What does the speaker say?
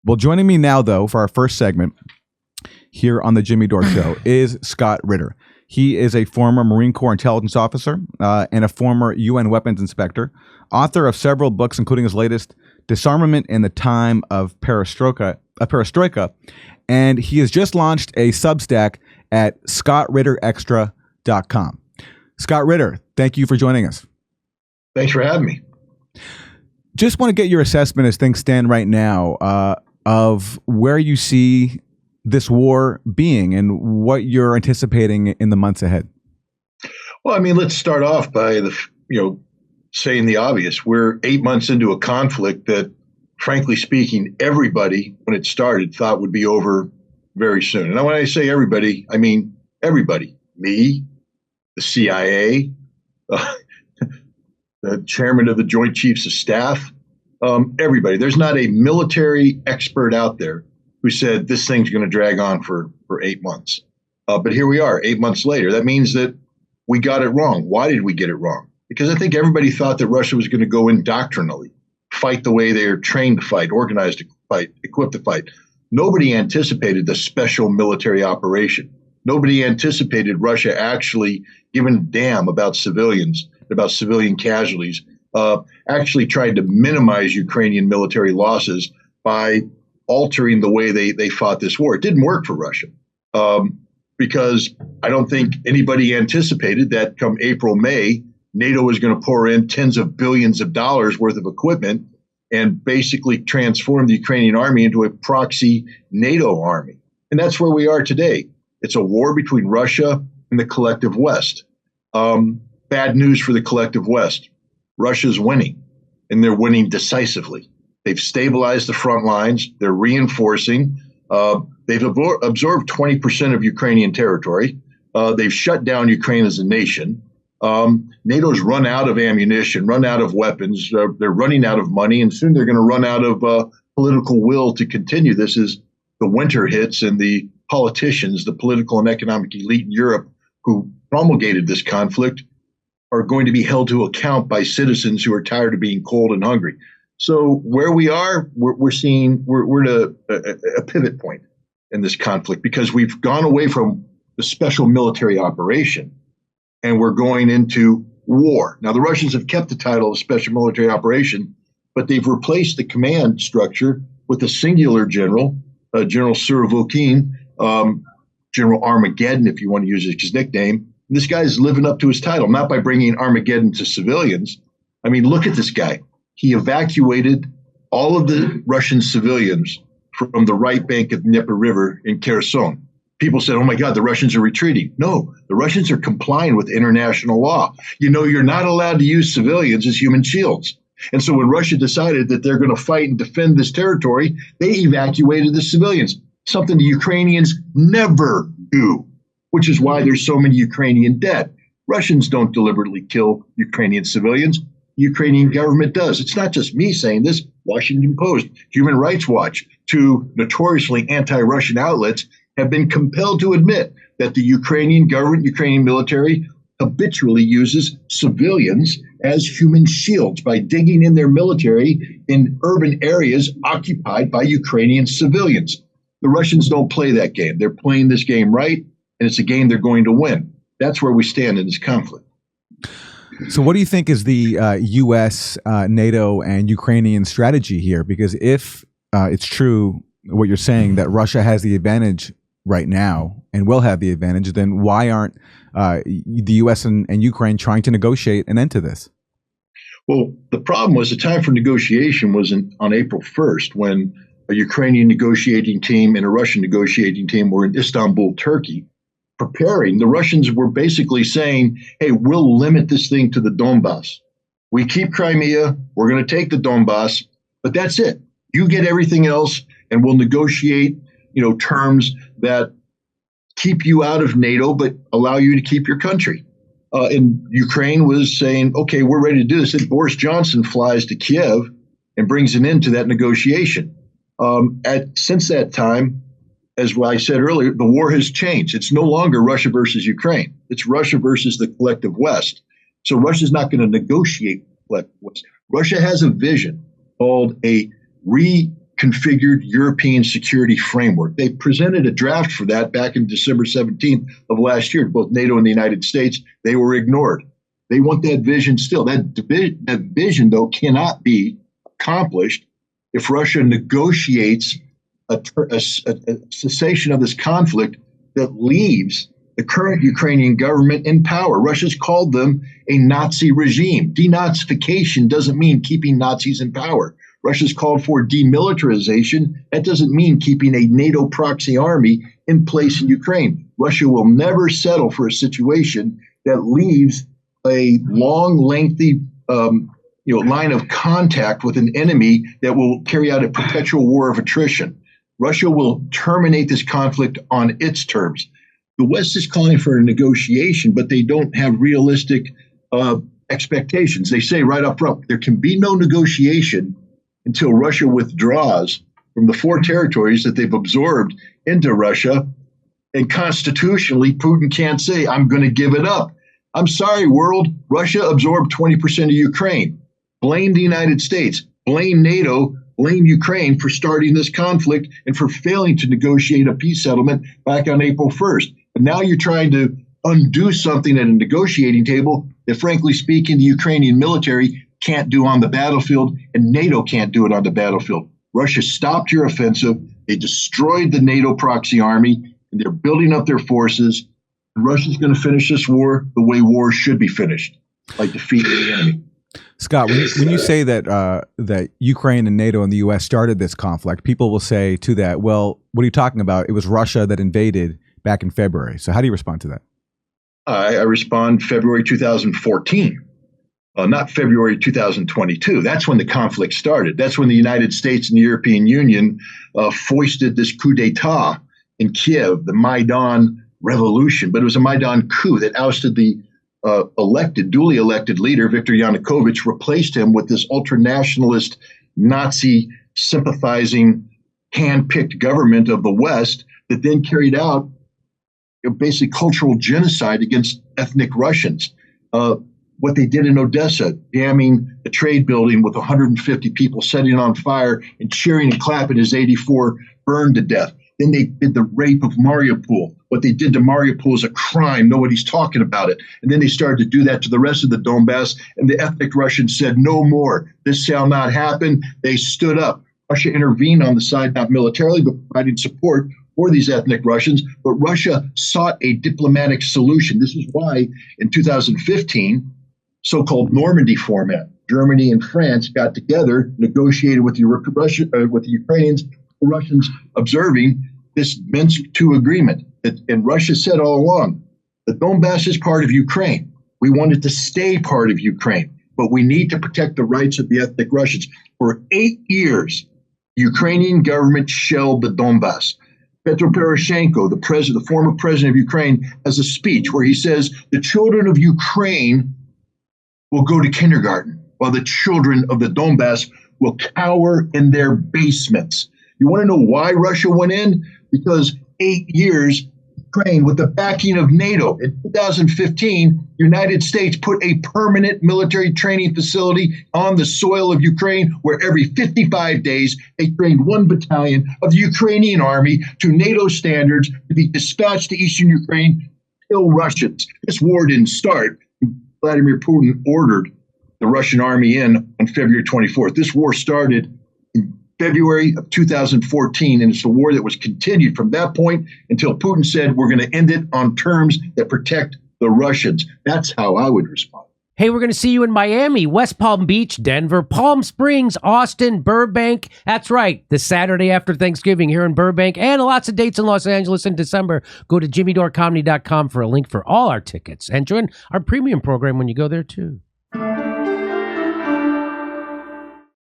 Well, joining me now, though, for our first segment here on the Jimmy Dore Show is Scott Ritter. He is a former Marine Corps intelligence officer and a former UN weapons inspector, author of several books, including his latest, Disarmament in the Time of Perestroika. And he has just launched a Substack at scottritterextra.com. Scott Ritter, thank you for joining us. Thanks for having me. Just want to get your assessment as things stand right now of where you see this war being and what you're anticipating in the months ahead. Well, I mean, let's start off by saying the obvious. We're 8 months into a conflict that, frankly speaking, everybody, when it started, thought would be over very soon. And when I say everybody, I mean everybody. Me, the CIA, the chairman of the Joint Chiefs of Staff, everybody. There's not a military expert out there who said this thing's going to drag on for 8 months. But here we are, 8 months later. That means that we got it wrong. Why did we get it wrong? Because I think everybody thought that Russia was going to go in doctrinally, fight the way they're trained to fight, organized to fight, equipped to fight. Nobody anticipated the special military operation. Nobody anticipated Russia actually giving a damn about civilians, about civilian casualties, actually tried to minimize Ukrainian military losses by altering the way they fought this war. It didn't work for Russia because I don't think anybody anticipated that come April, May, NATO was going to pour in tens of billions of dollars worth of equipment and basically transform the Ukrainian army into a proxy NATO army. And that's where we are today. It's a war between Russia and the collective West. Bad news for the collective West. Russia's winning, and they're winning decisively. They've stabilized the front lines. They're reinforcing. They've absorbed 20% of Ukrainian territory. They've shut down Ukraine as a nation. NATO's run out of ammunition, run out of weapons. They're running out of money, and soon they're going to run out of political will to continue this as the winter hits and the politicians, the political and economic elite in Europe who promulgated this conflict are going to be held to account by citizens who are tired of being cold and hungry. So where we are, we're at a pivot point in this conflict because we've gone away from the special military operation and we're going into war. Now, the Russians have kept the title of special military operation, but they've replaced the command structure with a singular general, General Surovikin, General Armageddon, if you want to use his nickname. And this guy's living up to his title, not by bringing Armageddon to civilians. I mean, look at this guy. He evacuated all of the Russian civilians from the right bank of the Dnieper River in Kherson. People said, oh, my God, the Russians are retreating. No, the Russians are complying with international law. You know, you're not allowed to use civilians as human shields. And so when Russia decided that they're going to fight and defend this territory, they evacuated the civilians, something the Ukrainians never do, which is why there's so many Ukrainian dead. Russians don't deliberately kill Ukrainian civilians. The Ukrainian government does. It's not just me saying this. Washington Post, Human Rights Watch, two notoriously anti-Russian outlets have been compelled to admit that the Ukrainian government, Ukrainian military habitually uses civilians as human shields by digging in their military in urban areas occupied by Ukrainian civilians. The Russians don't play that game. They're playing this game right, and it's a game they're going to win. That's where we stand in this conflict. So what do you think is the U.S., NATO, and Ukrainian strategy here? Because if it's true what you're saying, that Russia has the advantage right now and will have the advantage, then why aren't the U.S. and Ukraine trying to negotiate an end to this? Well, the problem was the time for negotiation was on April 1st when a Ukrainian negotiating team and a Russian negotiating team were in Istanbul, Turkey, preparing. The Russians were basically saying, hey, we'll limit this thing to the Donbas. We keep Crimea, we're going to take the Donbas, but that's it. You get everything else, and we'll negotiate, terms that keep you out of NATO, but allow you to keep your country. And Ukraine was saying, okay, we're ready to do this. And Boris Johnson flies to Kiev and brings an end to that negotiation. Since that time, as I said earlier, the war has changed. It's no longer Russia versus Ukraine. It's Russia versus the collective West. So Russia's not going to negotiate with the collective West. Russia has a vision called a configured European security framework. They presented a draft for that back in December 17th of last year to both NATO and the United States. They were ignored. They want that vision still. That vision, though, cannot be accomplished if Russia negotiates a cessation of this conflict that leaves the current Ukrainian government in power. Russia's called them a Nazi regime. Denazification doesn't mean keeping Nazis in power. Russia's called for demilitarization. That doesn't mean keeping a NATO proxy army in place in Ukraine. Russia will never settle for a situation that leaves a long, lengthy line of contact with an enemy that will carry out a perpetual war of attrition. Russia will terminate this conflict on its terms. The West is calling for a negotiation, but they don't have realistic expectations. They say right up front, there can be no negotiation until Russia withdraws from the 4 territories that they've absorbed into Russia. And constitutionally, Putin can't say, I'm going to give it up. I'm sorry, world. Russia absorbed 20% of Ukraine. Blame the United States. Blame NATO. Blame Ukraine for starting this conflict and for failing to negotiate a peace settlement back on April 1st. But now you're trying to undo something at a negotiating table that, frankly speaking, the Ukrainian military can't do on the battlefield, and NATO can't do it on the battlefield. Russia stopped your offensive. They destroyed the NATO proxy army, and they're building up their forces. And Russia's going to finish this war the way war should be finished, by defeating the enemy. Scott, when you say that Ukraine and NATO and the U.S. started this conflict, people will say to that, well, what are you talking about? It was Russia that invaded back in February. So how do you respond to that? I respond February 2014, not February 2022. That's when the conflict started. That's when the United States and the European Union foisted this coup d'etat in Kiev, the Maidan revolution. But it was a Maidan coup that ousted the duly elected leader, Viktor Yanukovych, replaced him with this ultra-nationalist, Nazi-sympathizing, hand-picked government of the West that then carried out basically cultural genocide against ethnic Russians. What they did in Odessa, damning a trade building with 150 people, setting it on fire and cheering and clapping as 84 burned to death. Then they did the rape of Mariupol. What they did to Mariupol is a crime. Nobody's talking about it. And then they started to do that to the rest of the Donbas. And the ethnic Russians said, no more. This shall not happen. They stood up. Russia intervened on the side, not militarily, but providing support for these ethnic Russians. But Russia sought a diplomatic solution. This is why in 2015, so-called Normandy format, Germany and France got together, negotiated with the Ukrainians, Russians observing this Minsk II agreement. And Russia said all along, the Donbas is part of Ukraine. We want it to stay part of Ukraine, but we need to protect the rights of the ethnic Russians. For 8 years, the Ukrainian government shelled the Donbas. Petro Poroshenko, the former president of Ukraine, has a speech where he says the children of Ukraine will go to kindergarten, while the children of the Donbas will cower in their basements. You want to know why Russia went in? Because 8 years, Ukraine, with the backing of NATO, in 2015, the United States put a permanent military training facility on the soil of Ukraine, where every 55 days they trained 1 battalion of the Ukrainian army to NATO standards to be dispatched to eastern Ukraine to kill Russians. This war didn't start. Vladimir Putin ordered the Russian army in on February 24th. This war started in February of 2014, and it's a war that was continued from that point until Putin said, we're going to end it on terms that protect the Russians. That's how I would respond. Hey, we're going to see you in Miami, West Palm Beach, Denver, Palm Springs, Austin, Burbank. That's right, the Saturday after Thanksgiving here in Burbank, and lots of dates in Los Angeles in December. Go to jimmydorecomedy.com for a link for all our tickets, and join our premium program when you go there, too.